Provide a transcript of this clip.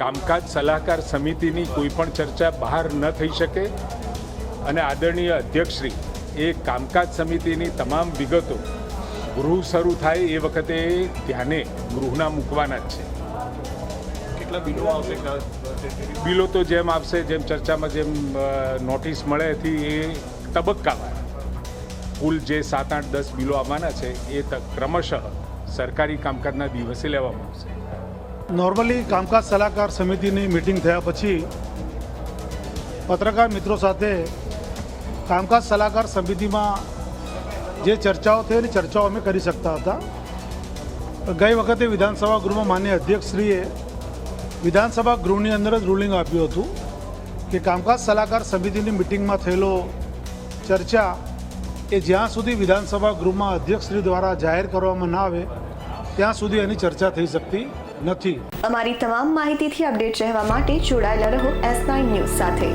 કામકાજ સલાહકાર સમિતિની કોઈ પણ ચર્ચા બહાર ન થઈ શકે અને આદરણીય અધ્યક્ષશ્રી એ કામકાજ સમિતિની તમામ વિગતો ગૃહ શરૂ થાય એ વખતે ધ્યાને ગૃહના મૂકવાના જ છે. કેટલા બિલો આવશે? બિલો તો જેમ આવશે, જેમ ચર્ચામાં જેમ નોટિસ મળે એથી એ તબક્કાવાર કુલ જે 7, 8, 10 બિલો આવવાના છે એ ક્રમશઃ સરકારી કામકાજના દિવસે લેવામાં આવશે. નોર્મલી કામકાજ સલાહકાર સમિતિની મિટિંગ થયા પછી પત્રકાર મિત્રો સાથે કામકાજ સલાહકાર સમિતિમાં જે ચર્ચાઓ થઈ એની ચર્ચાઓ અમે કરી શકતા હતા. ગઈ વખતે વિધાનસભા ગૃહમાં માન્ય અધ્યક્ષશ્રીએ વિધાનસભા ગૃહની અંદર જ રૂલિંગ આપ્યું હતું કે કામકાજ સલાહકાર સમિતિની મિટિંગમાં થયેલો ચર્ચા એ જ્યાં સુધી વિધાનસભા ગૃહમાં અધ્યક્ષશ્રી દ્વારા જાહેર કરવામાં ના આવે ત્યાં સુધી એની ચર્ચા થઈ શકતી નથી. અમારી તમામ માહિતીથી અપડેટ રહેવા માટે જોડાયેલા રહો S9 ન્યૂઝ સાથે.